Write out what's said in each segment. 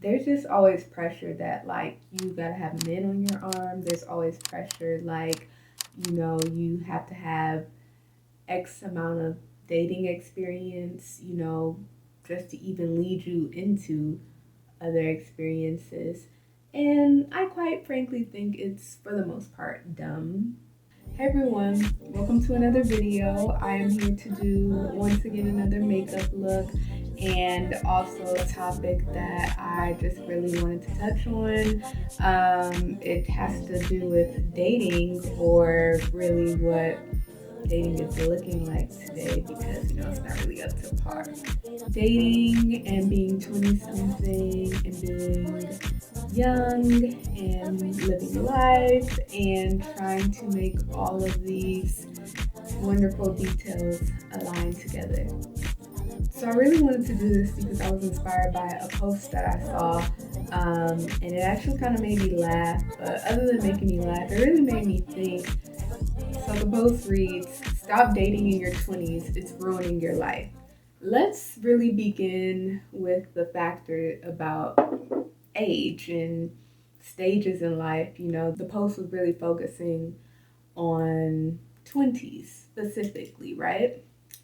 there's just always pressure that like you gotta have men on your arm. There's always pressure like, you have to have X amount of dating experience, just to even lead you into other experiences. And I quite frankly think it's for the most part dumb. Hey everyone, welcome to another video. I am here to do once again another makeup look and also a topic that I just really wanted to touch on. It has to do with dating, or really what dating is looking like today, because it's not really up to par. Dating and being 20 something and being young and living life and trying to make all of these wonderful details align together. So I really wanted to do this because I was inspired by a post that I saw, and it actually kind of made me laugh. But other than making me laugh, it really made me think. So the post reads, "Stop dating in your 20s, it's ruining your life." Let's really begin with the factor about age and stages in life. The post was really focusing on 20s specifically, right?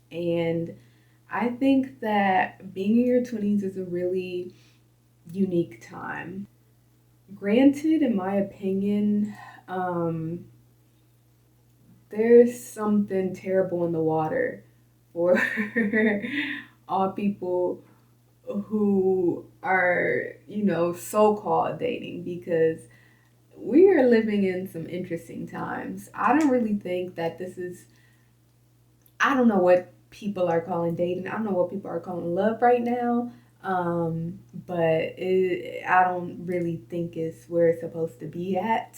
And I think that being in your 20s is a really unique time. Granted, in my opinion, there's something terrible in the water for all people who are, so-called dating, because we are living in some interesting times. I don't really think that this is, I don't know what people are calling dating. I don't know what people are calling love right now. But I don't really think it's where it's supposed to be at.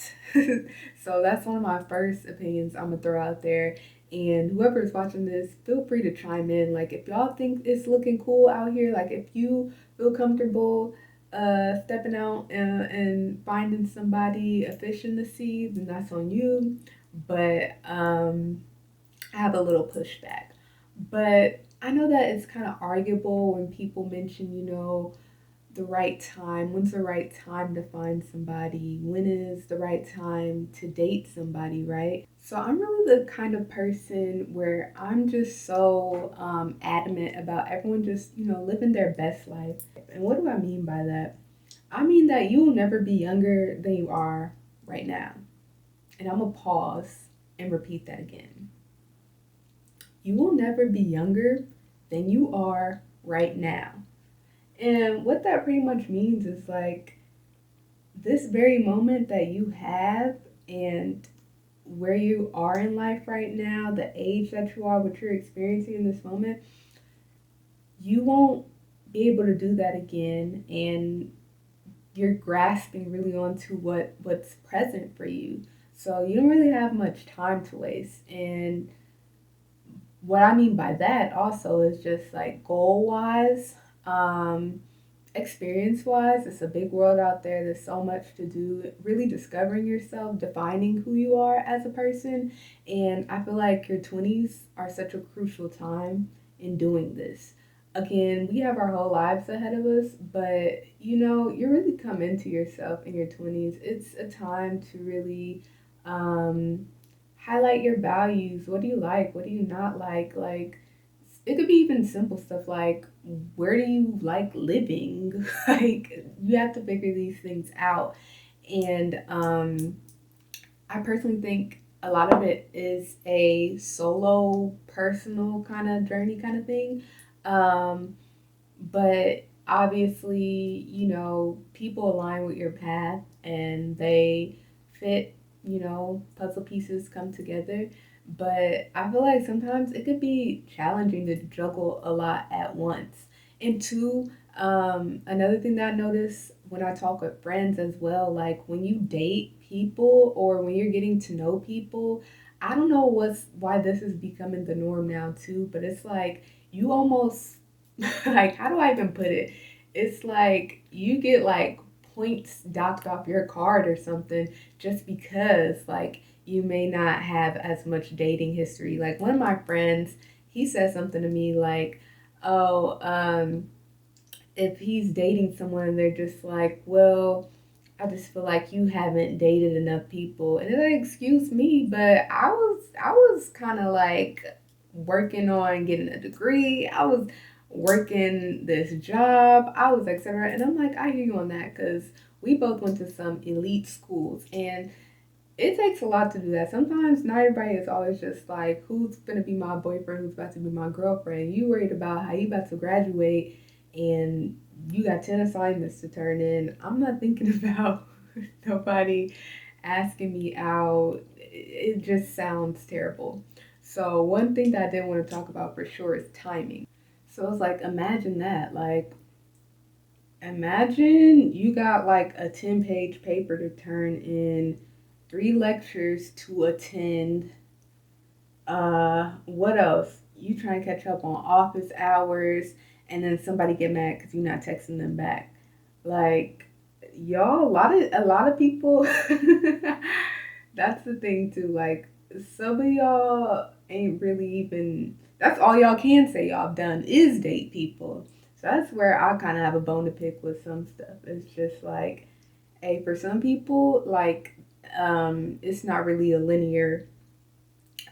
So that's one of my first opinions I'm gonna throw out there. And whoever's watching this, feel free to chime in. Like, if y'all think it's looking cool out here, like if you feel comfortable stepping out and finding somebody, a fish in the sea, then that's on you. But I have a little pushback. But I know that it's kind of arguable when people mention, the right time. When's the right time to find somebody? When is the right time to date somebody, right? So I'm really the kind of person where I'm just so adamant about everyone just, living their best life. And what do I mean by that? I mean that you will never be younger than you are right now. And I'm going to pause and repeat that again. You will never be younger than you are right now. And what that pretty much means is like this very moment that you have and where you are in life right now, the age that you are, what you're experiencing in this moment, you won't be able to do that again. And you're grasping really onto what's present for you. So you don't really have much time to waste. And what I mean by that also is just like goal wise, experience wise, it's a big world out there. There's so much to do, really discovering yourself, defining who you are as a person. And I feel like your 20s are such a crucial time in doing this. Again, we have our whole lives ahead of us, but you really come into yourself in your 20s. It's a time to really highlight your values. What do you like? What do you not like? Like, it could be even simple stuff like, where do you like living? Like, you have to figure these things out. And I personally think a lot of it is a solo, personal kind of journey kind of thing. But obviously, people align with your path and they fit, puzzle pieces come together. But I feel like sometimes it could be challenging to juggle a lot at once. And two, another thing that I notice when I talk with friends as well, like when you date people or when you're getting to know people, I don't know why this is becoming the norm now too, but it's like you almost like, how do I even put it? It's like you get like points docked off your card or something just because like you may not have as much dating history. Like one of my friends, he said something to me like, "Oh, if he's dating someone and they're just like, well, I just feel like you haven't dated enough people. And it's like, excuse me, but I was kind of like working on getting a degree. I was working this job. I was etc. And I'm like, I hear you on that because we both went to some elite schools and it takes a lot to do that. Sometimes not everybody is always just like, who's gonna be my boyfriend, who's about to be my girlfriend. You worried about how you about to graduate and you got 10 assignments to turn in. I'm not thinking about nobody asking me out. It just sounds terrible. So one thing that I did want to talk about for sure is timing. So it's like imagine that. Like imagine you got like a 10-page paper to turn in, three lectures to attend. What else? You try and catch up on office hours, and then somebody get mad because you're not texting them back. Like, y'all, a lot of people. That's the thing too. Like, some of y'all ain't really even. That's all y'all can say y'all done is date people. So that's where I kind of have a bone to pick with some stuff. It's just like, hey, for some people, like, it's not really a linear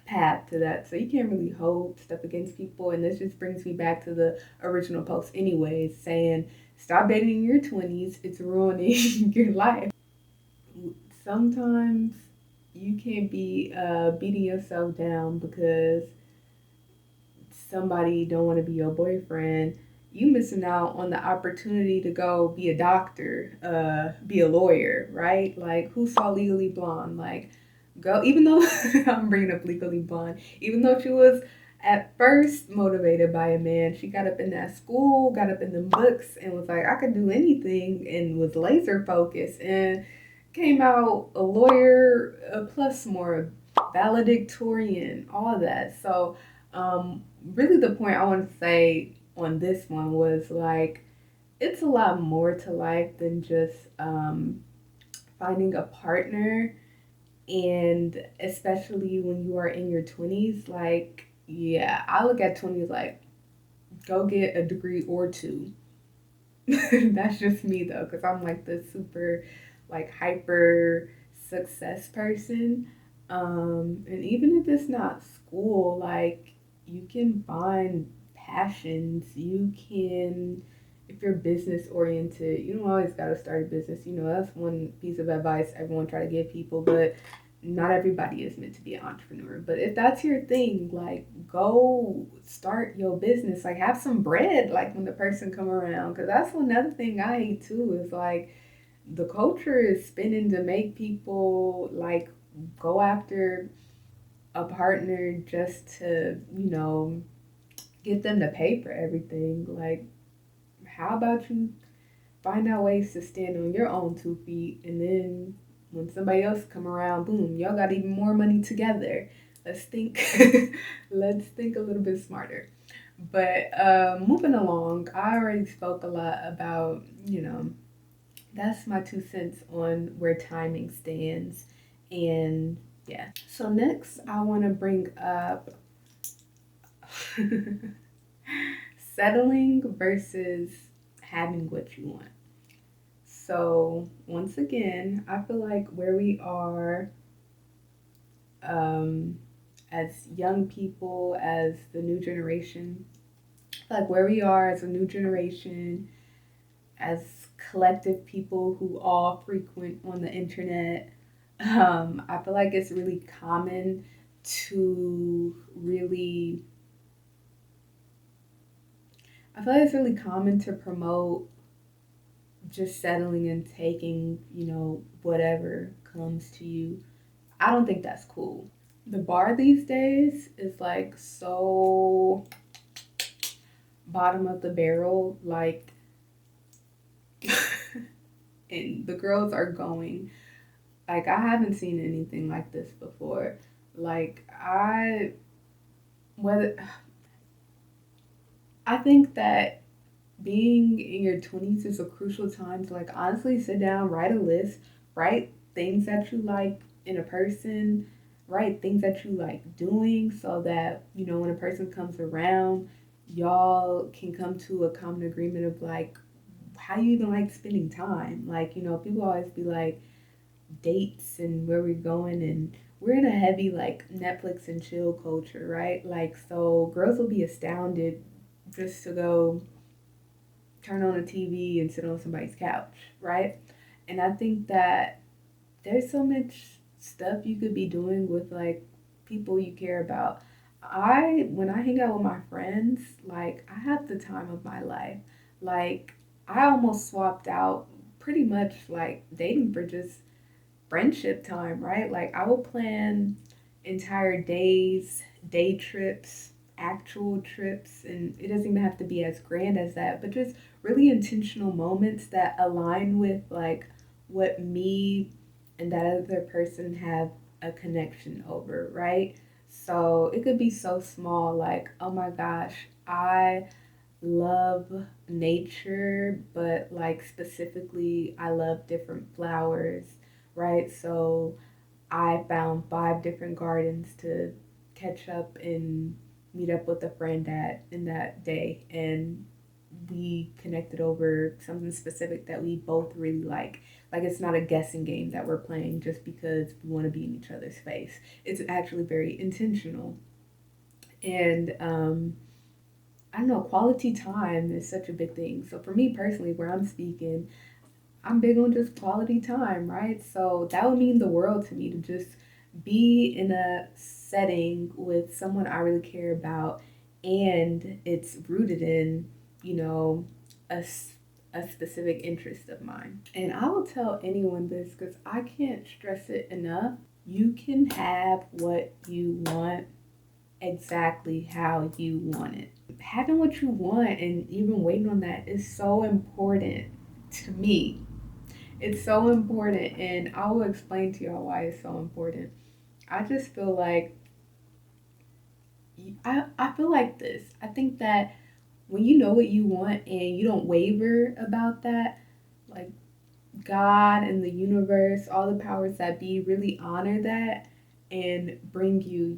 path to that. So you can't really hold stuff against people. And this just brings me back to the original post, anyways, saying stop dating in your 20s. It's ruining your life. Sometimes you can't be beating yourself down because somebody don't want to be your boyfriend. You missing out on the opportunity to go be a doctor, be a lawyer, right? Like who saw Legally Blonde? Like go, even though I'm bringing up Legally Blonde, even though she was at first motivated by a man, she got up in that school, got up in the books, and was like, I could do anything, and was laser focused, and came out a lawyer, plus more valedictorian, all that. So really the point I want to say on this one was like it's a lot more to life than just finding a partner, and especially when you are in your 20s. Like yeah, I look at 20s like go get a degree or two. That's just me though, because I'm like the super like hyper success person. And even if it's not school, like you can find passions. You can, if you're business oriented, you don't always got to start a business. You know, that's one piece of advice everyone try to give people, but not everybody is meant to be an entrepreneur. But if that's your thing, like go start your business. Like have some bread like when the person come around. Cause that's another thing I hate too, is like the culture is spinning to make people like go after a partner just to, get them to pay for everything. Like how about you find out ways to stand on your own 2 feet, and then when somebody else come around, boom, y'all got even more money together. Let's think. Let's think a little bit smarter. But moving along, I already spoke a lot about, that's my 2 cents on where timing stands. And yeah, so next I want to bring up settling versus having what you want. So once again, I feel like where we are, um, as young people, as the new generation, like where we are as a new generation, as collective people who all frequent on the internet, I feel like it's really common to really, I feel like it's really common to promote just settling and taking, whatever comes to you. I don't think that's cool. The bar these days is like so bottom of the barrel, like, and the girls are going. Like, I haven't seen anything like this before. Like, whether, I think that being in your 20s is a crucial time to, like, honestly sit down, write a list, write things that you like in a person, write things that you like doing, so that, when a person comes around, y'all can come to a common agreement of, like, how you even like spending time. Like, people always be like dates and where we're going, and we're in a heavy like Netflix and chill culture, right? Like, so girls will be astounded just to go turn on a TV and sit on somebody's couch, right? And I think that there's so much stuff you could be doing with like people you care about. When I hang out with my friends, like I have the time of my life. Like I almost swapped out pretty much like dating for just friendship time, right? Like I will plan entire days, day trips, actual trips, and it doesn't even have to be as grand as that, but just really intentional moments that align with like what me and that other person have a connection over, right? So it could be so small, like, oh my gosh, I love nature, but like specifically, I love different flowers, right? So I found 5 different gardens to catch up and meet up with a friend at in that day, and we connected over something specific that we both really like. Like it's not a guessing game that we're playing just because we want to be in each other's face. It's actually very intentional. And I don't know, quality time is such a big thing. So for me personally, where I'm speaking, I'm big on just quality time, right? So that would mean the world to me to just be in a setting with someone I really care about, and it's rooted in, you know, a, a specific interest of mine. And I will tell anyone this because I can't stress it enough. You can have what you want exactly how you want it. Having what you want and even waiting on that is so important to me. It's so important, and I will explain to y'all why it's so important. I just feel like I feel like this. I think that when you know what you want and you don't waver about that, like God and the universe, all the powers that be really honor that and bring you,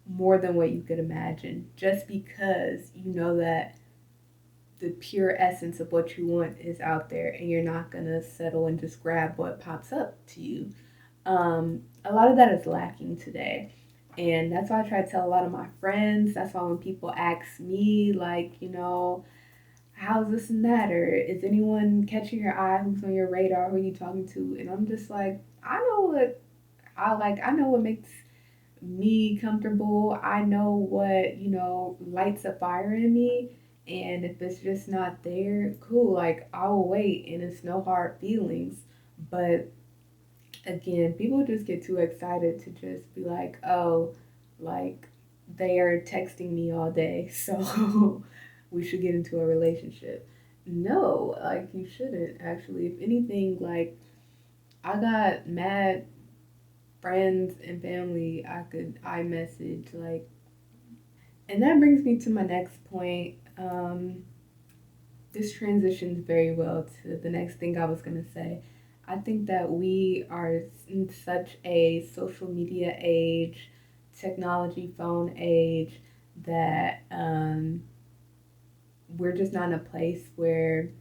more than what you could imagine just because you know that the pure essence of what you want is out there and you're not gonna settle and just grab what pops up to you. A lot of that is lacking today. And that's why I try to tell a lot of my friends. That's why when people ask me, like, how's this and that, or is anyone catching your eye? Who's on your radar? Who are you talking to? And I'm just like, I know what I like. I know what makes me comfortable. I know what, lights a fire in me. And if it's just not there, cool. Like, I'll wait and it's no hard feelings. But again, people just get too excited to just be like, oh, like they are texting me all day. So we should get into a relationship. No, like, you shouldn't actually. If anything, like, I got mad friends and family I could iMessage, like, and that brings me to my next point. This transitions very well to the next thing I was gonna say. I think that we are in such a social media age, technology phone age, that we're just not in a place where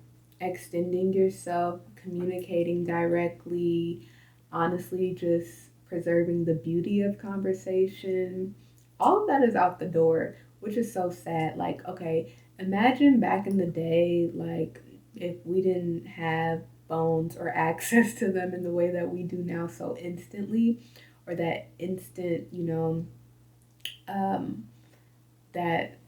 extending yourself, communicating directly, honestly, just preserving the beauty of conversation, all of that is out the door, which is so sad. Like, okay, imagine back in the day, like, if we didn't have phones or access to them in the way that we do now so instantly, or that instant, um, that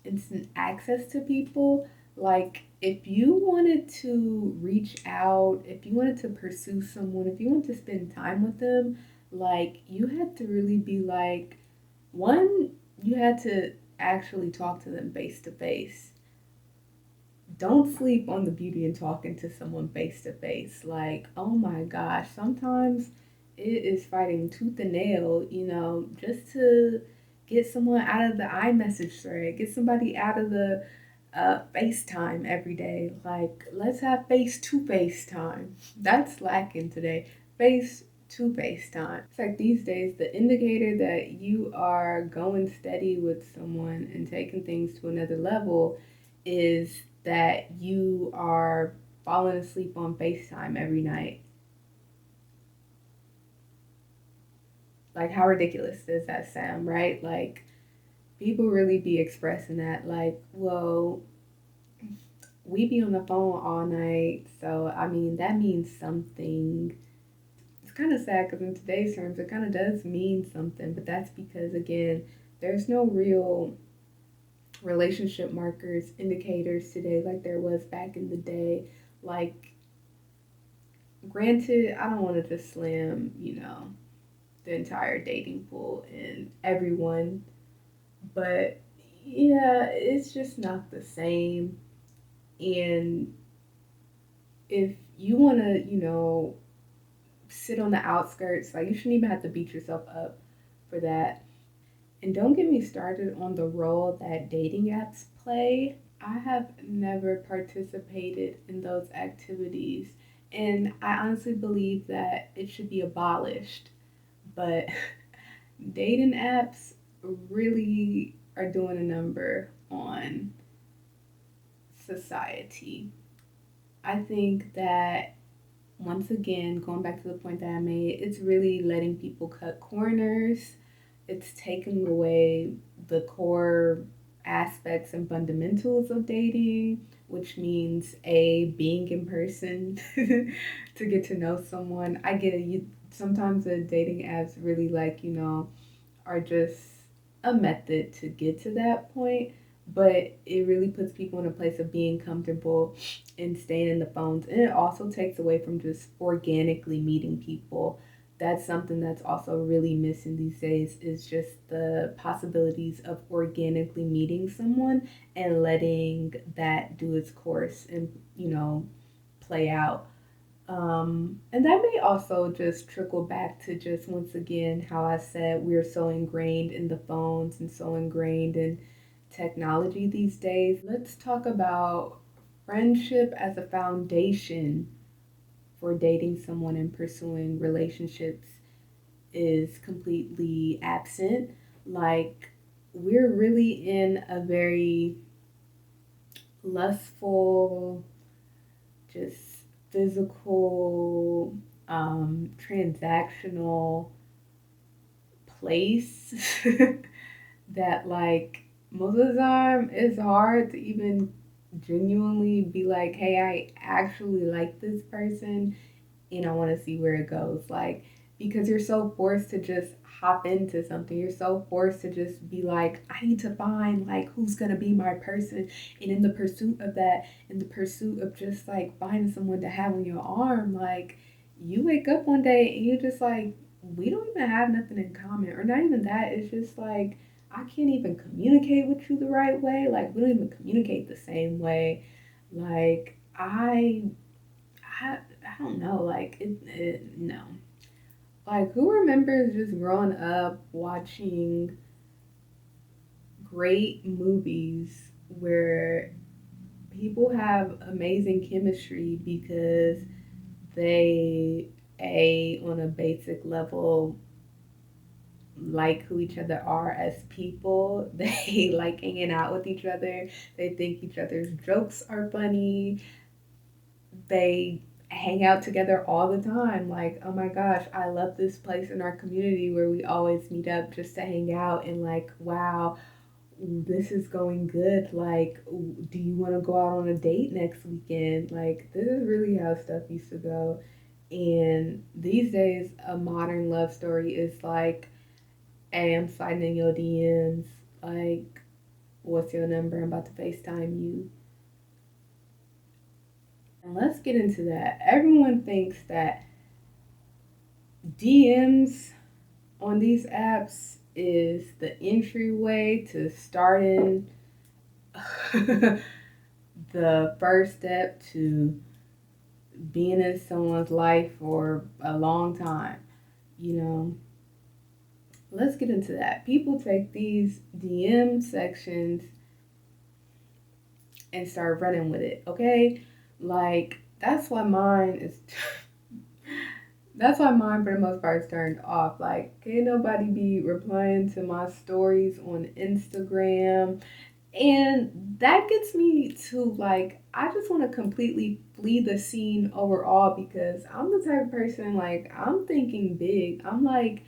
instant access to people. Like, if you wanted to reach out, if you wanted to pursue someone, if you wanted to spend time with them, like, you had to really be like, one, you had to actually talk to them face to face. Don't sleep on the beauty in talking to someone face to face. Like, oh my gosh, sometimes it is fighting tooth and nail, just to get someone out of the iMessage thread, get somebody out of the FaceTime every day. Like, let's have face to face time. That's lacking today. Face to FaceTime. It's like these days, the indicator that you are going steady with someone and taking things to another level is that you are falling asleep on FaceTime every night. Like, how ridiculous does that sound, right? Like, people really be expressing that, like, well, we be on the phone all night, so I mean, that means something. It's kind of sad because in today's terms, it kind of does mean something, but that's because, again, there's no real relationship markers, indicators today like there was back in the day. Like, granted, I don't want to just slam, the entire dating pool and everyone, but yeah, it's just not the same. And if you want to, sit on the outskirts, like, you shouldn't even have to beat yourself up for that. And don't get me started on the role that dating apps play. I have never participated in those activities, and I honestly believe that it should be abolished. But dating apps really are doing a number on society. I think that, once again, going back to the point that I made, it's really letting people cut corners. It's taking away the core aspects and fundamentals of dating, which means being in person to get to know someone. I get it. Sometimes the dating apps really, like, are just a method to get to that point, but it really puts people in a place of being comfortable and staying in the phones. And it also takes away from just organically meeting people. That's something that's also really missing these days, is just the possibilities of organically meeting someone and letting that do its course and, play out. And that may also just trickle back to, just once again, how I said we're so ingrained in the phones and so ingrained in technology these days. Let's talk about friendship as a foundation for dating someone and pursuing relationships is completely absent. Like, we're really in a very lustful, just physical, transactional place that, like, most of the time it's hard to even genuinely be like, hey, I actually like this person and I want to see where it goes. Like, because you're so forced to just hop into something. You're so forced to just be like, I need to find, like, who's gonna be my person. And in the pursuit of that, in the pursuit of just like finding someone to have on your arm, like, you wake up one day and you're just like, we don't even have nothing in common. Or not even that, it's just like, I can't even communicate with you the right way. Like, we don't even communicate the same way. Like, I don't know, like, no. Like, who remembers just growing up watching great movies where people have amazing chemistry because they, on a basic level, like who each other are as people. They like hanging out with each other. They think each other's jokes are funny. They hang out together all the time. Like, oh my gosh, I love this place in our community where we always meet up just to hang out, and like, wow, this is going good. Like, do you want to go out on a date next weekend? Like, this is really how stuff used to go. And these days, a modern love story is like, hey, I'm sliding in your DMs. Like, what's your number? I'm about to FaceTime you. And let's get into that. Everyone thinks that DMs on these apps is the entryway to starting the first step to being in someone's life for a long time. You know, let's get into that. People take these DM sections and start running with it, okay? Like, that's why mine is that's why mine for the most part is turned off. Like, can't nobody be replying to my stories on Instagram And that gets me to like, I just want to completely flee the scene overall because I'm the type of person like, I'm thinking big. I'm like,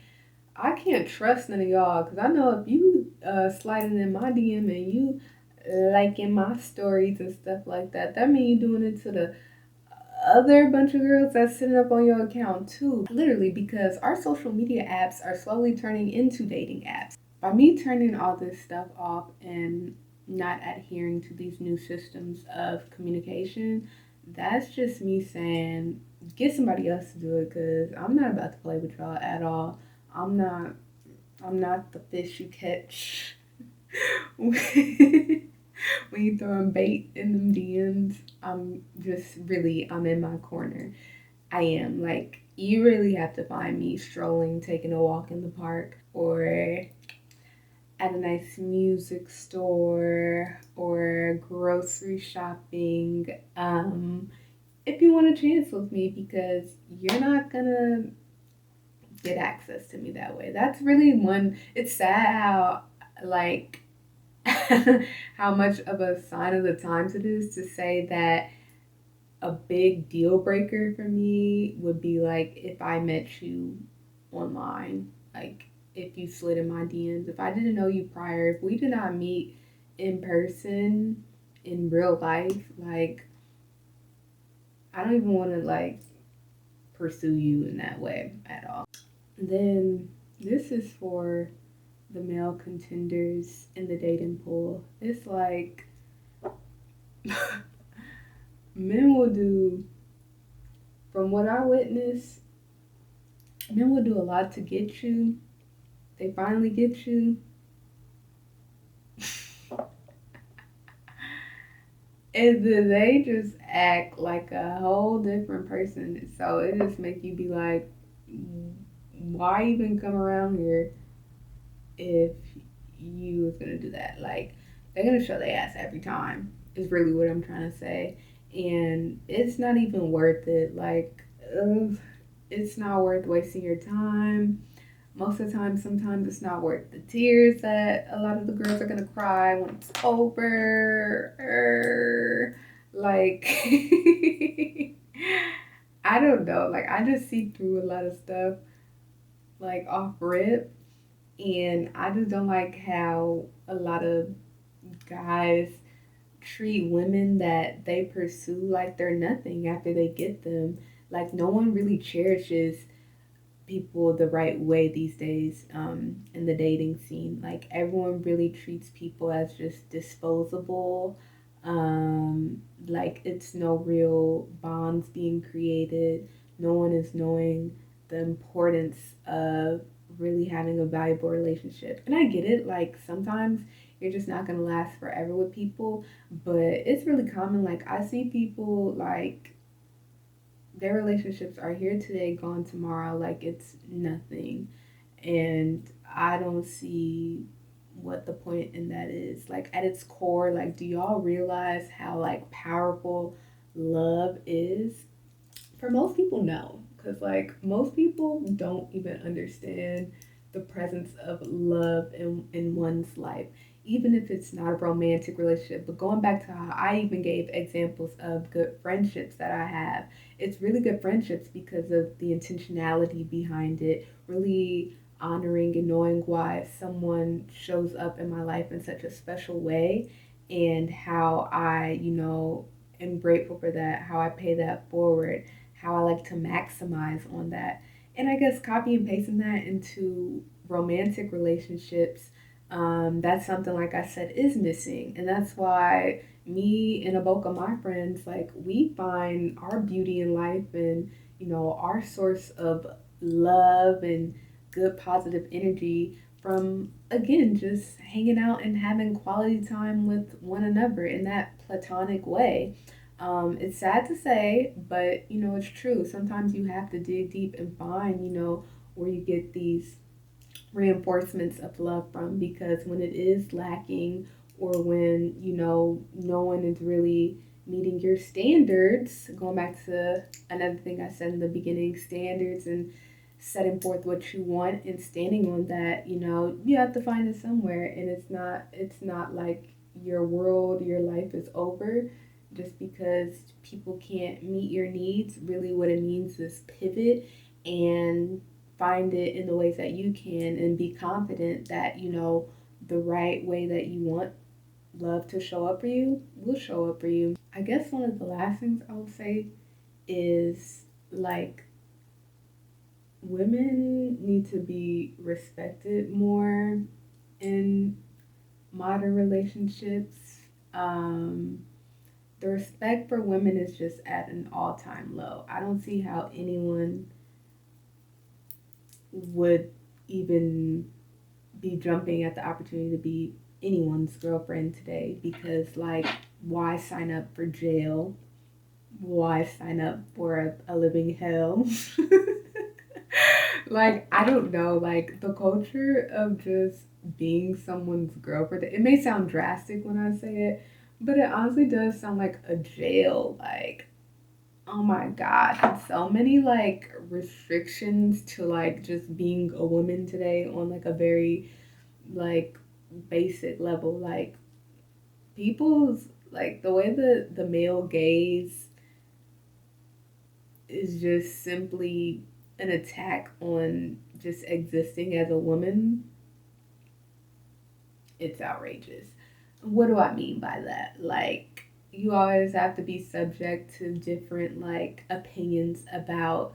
I can't trust none of y'all because I know if you sliding in my DM and you liking my stories and stuff like that, that means you doing it to the other bunch of girls that's sitting up on your account too. Literally, because our social media apps are slowly turning into dating apps. By me turning all this stuff off and not adhering to these new systems of communication, that's just me saying, get somebody else to do it because I'm not about to play with y'all at all. I'm not I'm not the fish you catch when you throwing bait in them DMs. I'm in my corner. I am like, you really have to find me strolling, taking a walk in the park, or at a nice music store, or grocery shopping. If you want a chance with me, because you're not gonna get access to me that way. That's really one. It's sad how like how much of a sign of the times it is to say that a big deal breaker for me would be like if I met you online, like if you slid in my DMs, if I didn't know you prior, if we did not meet in person in real life, like I don't even want to like pursue you in that way at all. Then this is for the male contenders in the dating pool. It's like men will do, from what I witnessed, men will do a lot to get you. They finally get you. And then they just act like a whole different person. So it just make you be like, why even come around here if you was gonna do that? Like, they're gonna show their ass every time. Is really what I'm trying to say, and it's not even worth it. Like, it's not worth wasting your time. Most of the time, sometimes it's not worth the tears that a lot of the girls are gonna cry when it's over. Like, I don't know. Like, I just see through a lot of stuff, like off rip, and I just don't like how a lot of guys treat women that they pursue like they're nothing after they get them. Like, no one really cherishes people the right way these days in the dating scene. Like, everyone really treats people as just disposable. Like, it's no real bonds being created. No one is knowing the importance of really having a valuable relationship. And I get it, like, sometimes you're just not gonna last forever with people, but it's really common. Like, I see people like their relationships are here today, gone tomorrow, like it's nothing. And I don't see what the point in that is. Like, at its core, like, do y'all realize how like powerful love is? For most people, no, because like most people don't even understand the presence of love in one's life, even if it's not a romantic relationship. But going back to how I even gave examples of good friendships that I have, it's really good friendships because of the intentionality behind it, really honoring and knowing why someone shows up in my life in such a special way, and how I, am grateful for that, how I pay that forward, how I like to maximize on that. And I guess copy and pasting that into romantic relationships, that's something, like I said, is missing. And that's why me and a bulk of my friends, like, we find our beauty in life and, our source of love and good positive energy from, again, just hanging out and having quality time with one another in that platonic way. It's sad to say, but it's true. Sometimes you have to dig deep and find, where you get these reinforcements of love from, because when it is lacking, or when, no one is really meeting your standards, going back to another thing I said in the beginning, standards and setting forth what you want and standing on that, you have to find it somewhere. And it's not like your world, your life is over just because people can't meet your needs. Really, what it means is pivot and find it in the ways that you can and be confident that, the right way that you want love to show up for you will show up for you. I guess one of the last things I will say is like women need to be respected more in modern relationships. Um, the respect for women is just at an all time low. I don't see how anyone would even be jumping at the opportunity to be anyone's girlfriend today because, like, why sign up for jail? Why sign up for a living hell? Like, I don't know, like, the culture of just being someone's girlfriend, it may sound drastic when I say it, but it honestly does sound like a jail. Like, oh my gosh, so many like restrictions to like just being a woman today on like a very like basic level. Like, people's like the way the male gaze is just simply an attack on just existing as a woman. It's outrageous. What do I mean by that? Like, you always have to be subject to different like opinions about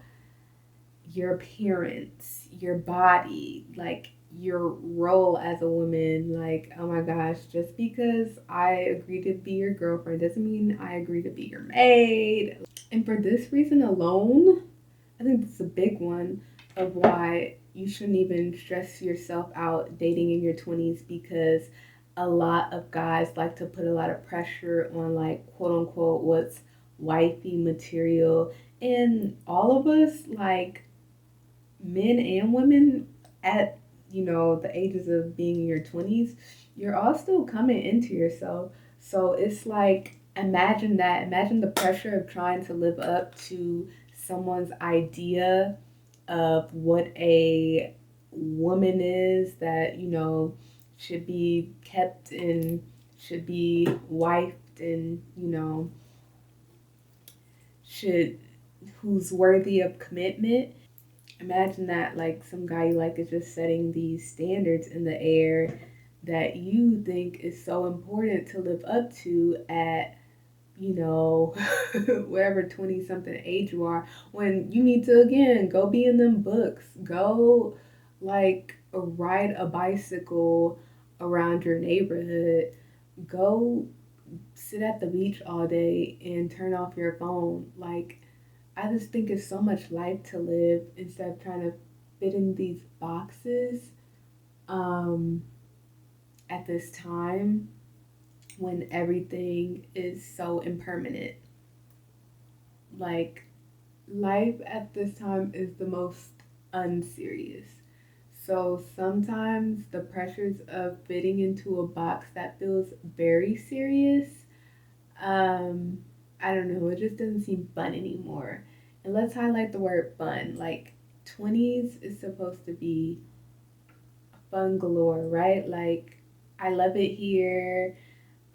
your appearance, your body, like your role as a woman. Like, oh my gosh, just because I agree to be your girlfriend doesn't mean I agree to be your maid. And for this reason alone, I think it's a big one of why you shouldn't even stress yourself out dating in your 20s, because a lot of guys like to put a lot of pressure on, like, quote unquote, what's wifey material. And all of us, like, men and women at the ages of being in your 20s, you're all still coming into yourself. So it's like, imagine the pressure of trying to live up to someone's idea of what a woman is, that should be kept and should be wifed and should who's worthy of commitment. Imagine that, like, some guy you like is just setting these standards in the air that you think is so important to live up to at, whatever 20 something age you are, when you need to, again, go be in them books, go, like, ride a bicycle around your neighborhood, go sit at the beach all day and turn off your phone. Like, I just think it's so much life to live instead of trying to fit in these boxes um, at this time when everything is so impermanent. Like, life at this time is the most unserious. So sometimes the pressures of fitting into a box that feels very serious, um, I don't know, it just doesn't seem fun anymore. And let's highlight the word fun. Like, 20s is supposed to be fun galore, right? Like, I love it here.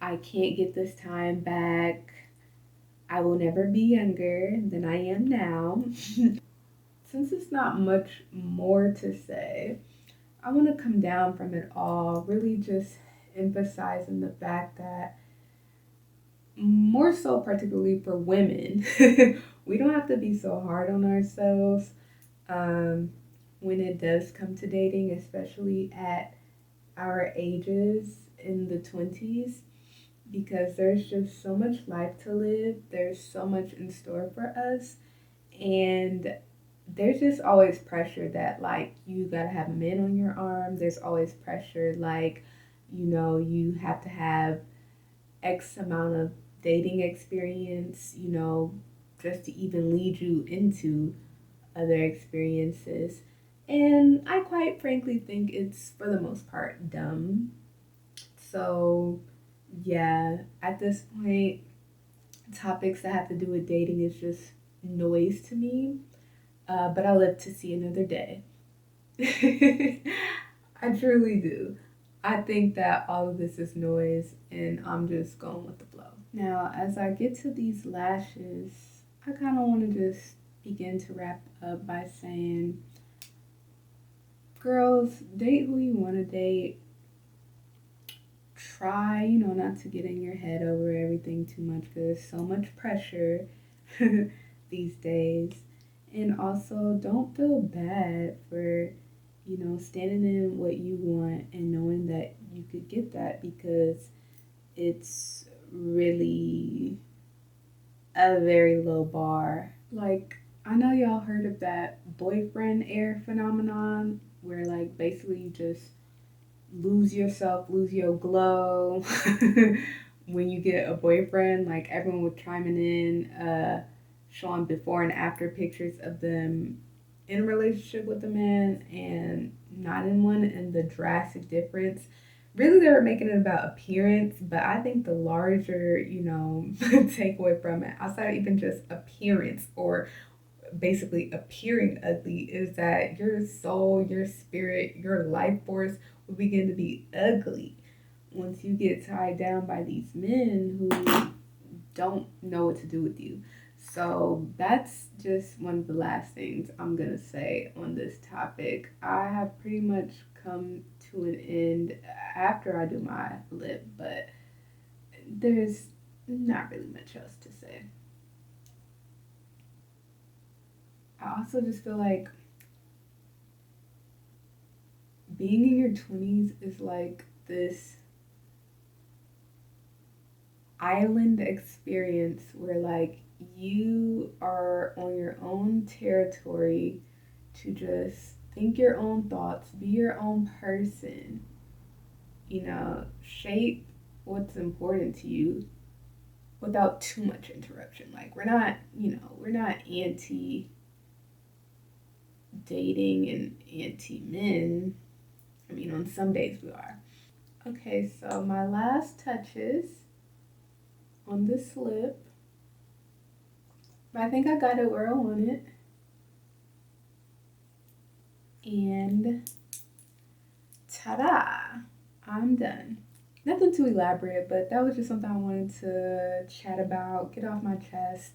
I can't get this time back. I will never be younger than I am now. Since it's not much more to say, I want to come down from it all, really just emphasizing the fact that, more so particularly for women, we don't have to be so hard on ourselves um, when it does come to dating, especially at our ages in the 20s, because there's just so much life to live. There's so much in store for us. And there's just always pressure that, like, you gotta have a man on your arm. There's always pressure, like, you have to have X amount of dating experience, just to even lead you into other experiences. And I quite frankly think it's, for the most part, dumb. So, yeah, at this point, topics that have to do with dating is just noise to me. But I live to see another day. I truly do. I think that all of this is noise and I'm just going with the flow. Now, as I get to these lashes, I kind of want to just begin to wrap up by saying, girls, date who you want to date. Try, not to get in your head over everything too much because there's so much pressure these days. And also, don't feel bad for, standing in what you want and knowing that you could get that because it's really a very low bar. Like, I know y'all heard of that boyfriend air phenomenon where, like, basically you just lose yourself, lose your glow when you get a boyfriend. Like, everyone was chiming in, showing before and after pictures of them in a relationship with a man and not in one, and the drastic difference. Really, they were making it about appearance, but I think the larger, takeaway from it, outside of even just appearance or basically appearing ugly, is that your soul, your spirit, your life force will begin to be ugly once you get tied down by these men who don't know what to do with you. So that's just one of the last things I'm gonna say on this topic. I have pretty much come to an end after I do my lip, but there's not really much else to say. I also just feel like being in your 20s is like this island experience where like you are on your own territory to just think your own thoughts, be your own person, shape what's important to you without too much interruption. Like we're not anti dating and anti men. I mean, on some days we are. Okay, so my last touches on this lip. I think I got it where I want it. And ta-da! I'm done. Nothing too elaborate, but that was just something I wanted to chat about, get off my chest,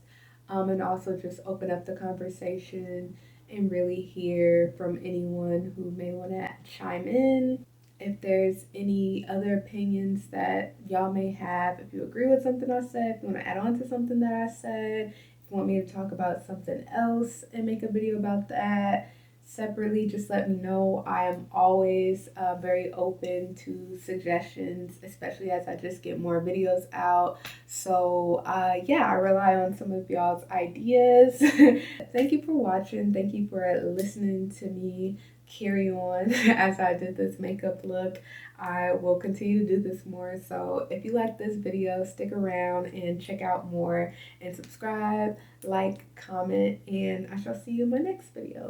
and also just open up the conversation and really hear from anyone who may want to chime in. If there's any other opinions that y'all may have, if you agree with something I said, if you want to add on to something that I said, if you want me to talk about something else and make a video about that separately, just let me know. I am always very open to suggestions, especially as I just get more videos out. So yeah, I rely on some of y'all's ideas. Thank you for watching. Thank you for listening to me carry on as I did this makeup look. I will continue to do this more. So if you like this video, stick around and check out more and subscribe, like, comment, and I shall see you in my next video.